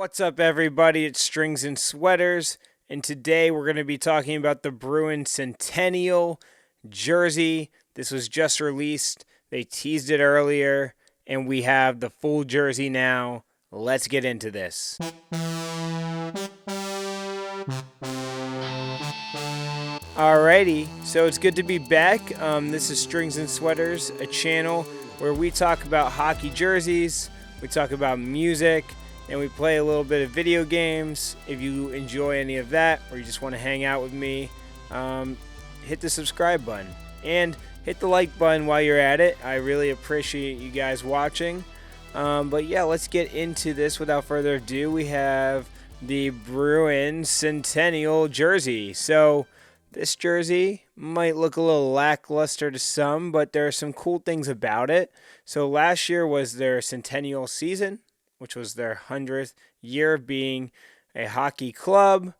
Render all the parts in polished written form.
What's up, everybody? It's Strings and Sweaters, and today we're going to be talking about the Bruins Centennial jersey. This was just released. They teased it earlier, and we have the full jersey now. Let's get into this. Alrighty, so it's good to be back. This is Strings and Sweaters, a channel where we talk about hockey jerseys, we talk about music, and we play a little bit of video games. If you enjoy any of that, or you just want to hang out with me, hit the subscribe button and hit the like button while you're at it. I really appreciate you guys watching. But yeah, let's get into this without further ado. We have the Bruins Centennial jersey. So this jersey might look a little lackluster to some, but there are some cool things about it. So last year was their Centennial season, which was their 100th year of being a hockey club.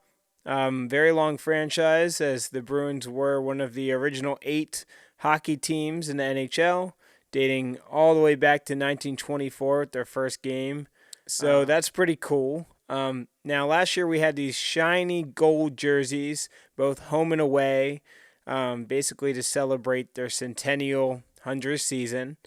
Very long franchise, as the Bruins were one of the original 8 hockey teams in the NHL, dating all the way back to 1924 with their first game. So that's pretty cool. Now, last year we had these shiny gold jerseys, both home and away, basically to celebrate their Centennial 100th season.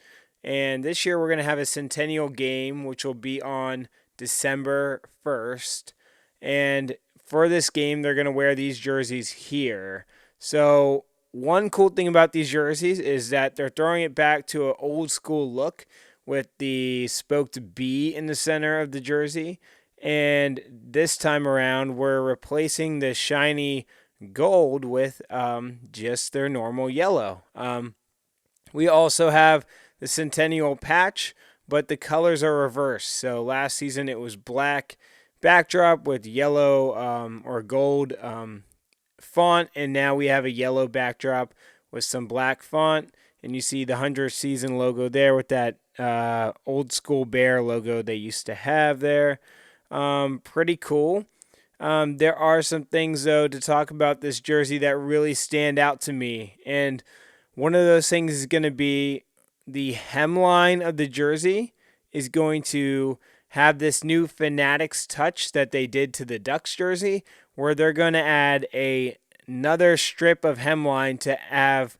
And this year we're going to have a Centennial game, which will be on December 1st. And for this game, they're going to wear these jerseys here. So one cool thing about these jerseys is that they're throwing it back to an old school look with the spoked B in the center of the jersey. And this time around, we're replacing the shiny gold with just their normal yellow. We also have the Centennial patch, but the colors are reversed. So last season it was black backdrop with yellow or gold font, and now we have a yellow backdrop with some black font. And you see the 100th season logo there with that old school bear logo they used to have there. Pretty cool. There are some things, though, to talk about this jersey that really stand out to me. And one of those things is going to be the hemline of the jersey is going to have this new Fanatics touch that they did to the Ducks jersey, where they're going to add another strip of hemline to have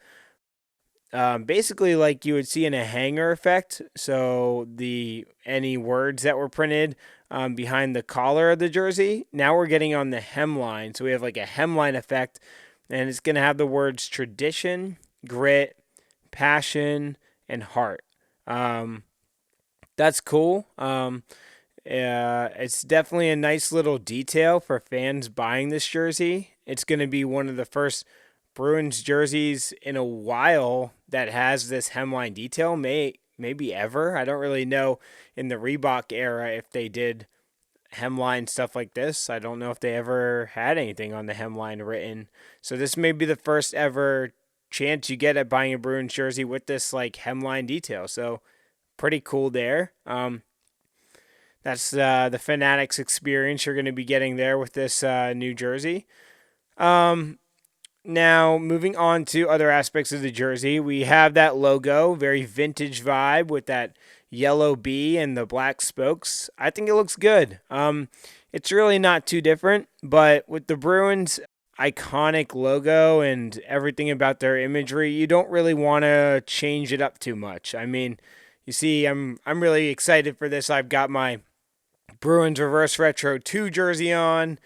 basically like you would see in a hanger effect. So any words that were printed behind the collar of the jersey, now we're getting on the hemline. So we have like a hemline effect, and it's going to have the words tradition, grit, passion, and heart. That's cool. It's definitely a nice little detail for fans buying this jersey. It's going to be one of the first Bruins jerseys in a while that has this hemline detail, maybe ever. I don't really know in the Reebok era if they did hemline stuff like this. I don't know if they ever had anything on the hemline written. So this may be the first ever chance you get at buying a Bruins jersey with this like hemline detail. So pretty cool there. That's the Fanatics experience you're going to be getting there with this new jersey. Now, moving on to other aspects of the jersey, we have that logo, very vintage vibe with that yellow B and the black spokes. I think it looks good. It's really not too different, but with the Bruins iconic logo and everything about their imagery, you don't really want to change it up too much. I mean, you see, I'm really excited for this. I've got my Bruins Reverse Retro 2 jersey on,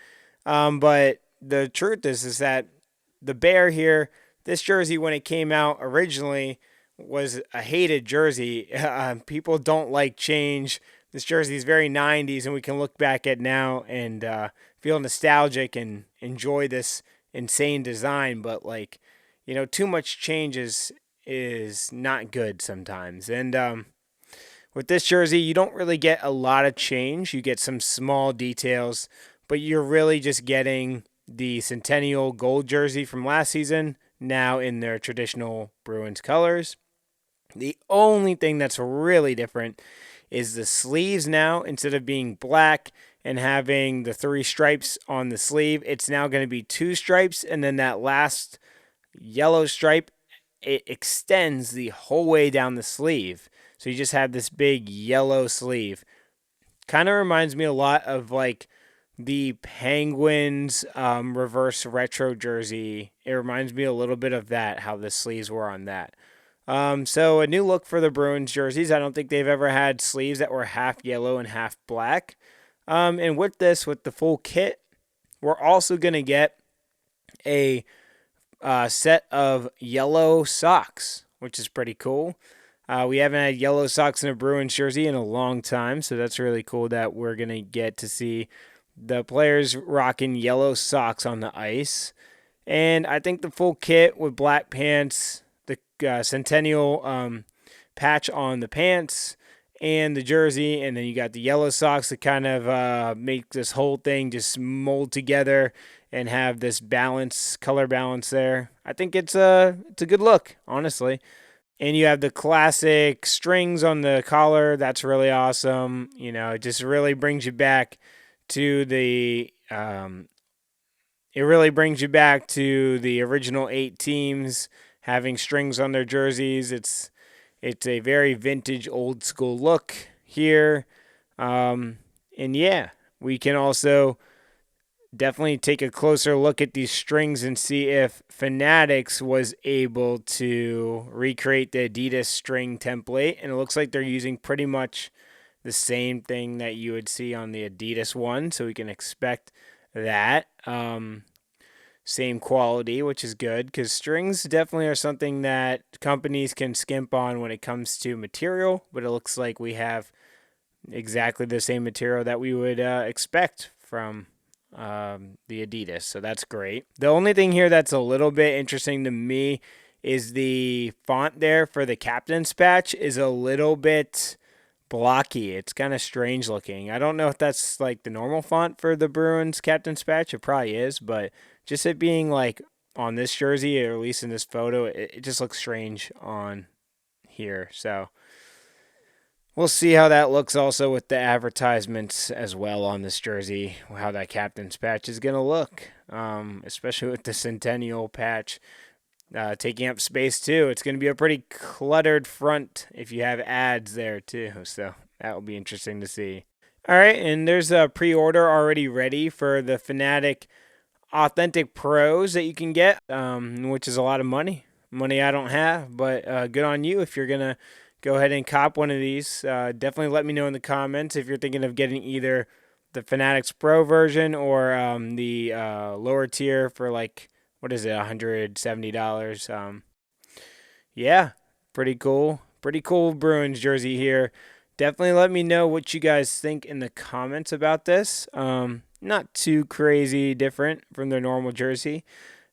but the truth is that the bear here, this jersey when it came out originally was a hated jersey. People don't like change. This jersey is very 90s, and we can look back at now and feel nostalgic and enjoy this insane design. But too much change is not good sometimes. And with this jersey, you don't really get a lot of change. You get some small details, but you're really just getting the Centennial gold jersey from last season, now in their traditional Bruins colors. The only thing that's really different is the sleeves now. Instead of being black and having the 3 stripes on the sleeve, it's now going to be 2 stripes, and then that last yellow stripe, it extends the whole way down the sleeve. So you just have this big yellow sleeve. Kind of reminds me a lot of like the Penguins reverse retro jersey. It reminds me a little bit of that, how the sleeves were on that. So a new look for the Bruins jerseys. I don't think they've ever had sleeves that were half yellow and half black. And with this, with the full kit, we're also going to get a set of yellow socks, which is pretty cool. We haven't had yellow socks in a Bruins jersey in a long time, so that's really cool that we're going to get to see the players rocking yellow socks on the ice. And I think the full kit with black pants, the Centennial patch on the pants, and the jersey, and then you got the yellow socks that kind of make this whole thing just mold together and have this balance, color balance there. I think it's a good look, honestly. And you have the classic strings on the collar. That's really awesome. You know, it just really brings you back to the it really brings you back to the original 8 teams having strings on their jerseys. It's a very vintage, old school look here. And yeah, we can also definitely take a closer look at these strings and see if Fanatics was able to recreate the Adidas string template. And it looks like they're using pretty much the same thing that you would see on the Adidas one. So we can expect that. Same quality, which is good because strings definitely are something that companies can skimp on when it comes to material. But it looks like we have exactly the same material that we would expect from the Adidas, so that's great. The only thing here that's a little bit interesting to me is the font there for the captain's patch is a little bit blocky. It's kind of strange looking. I don't know if that's like the normal font for the Bruins captain's patch. It probably is, but just it being like on this jersey, or at least in this photo, it just looks strange on here. So we'll see how that looks also with the advertisements as well on this jersey, how that captain's patch is going to look, especially with the Centennial patch taking up space too. It's going to be a pretty cluttered front if you have ads there too, so that will be interesting to see. All right, and there's a pre-order already ready for the Fanatic Authentic Pros that you can get, which is a lot of money. Money I don't have, but good on you if you're going to go ahead and cop one of these. Definitely let me know in the comments if you're thinking of getting either the Fanatics Pro version or the lower tier for like, what is it, $170. Yeah, pretty cool. Pretty cool Bruins jersey here. Definitely let me know what you guys think in the comments about this. Not too crazy different from their normal jersey.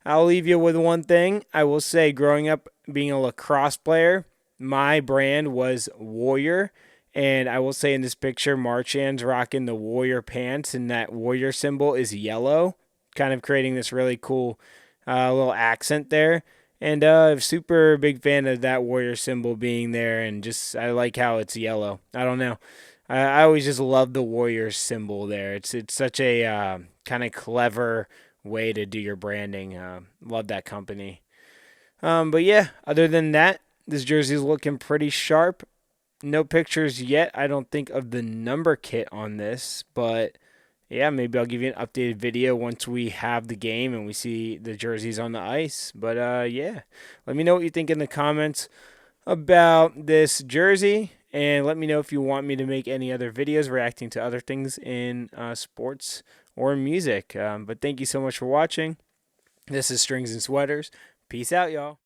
I'll leave you with one thing. I will say, growing up being a lacrosse player, my brand was Warrior. And I will say in this picture, Marchand's rocking the Warrior pants, and that Warrior symbol is yellow, kind of creating this really cool little accent there. And super big fan of that Warrior symbol being there, and just I like how it's yellow. I don't know. I always just love the Warrior symbol there. It's such a kind of clever way to do your branding. Love that company. But yeah, other than that, this jersey is looking pretty sharp. No pictures yet, I don't think, of the number kit on this, but yeah, maybe I'll give you an updated video once we have the game and we see the jerseys on the ice. But yeah, let me know what you think in the comments about this jersey, and let me know if you want me to make any other videos reacting to other things in sports or music. But thank you so much for watching. This is Strings and Sweaters. Peace out, y'all.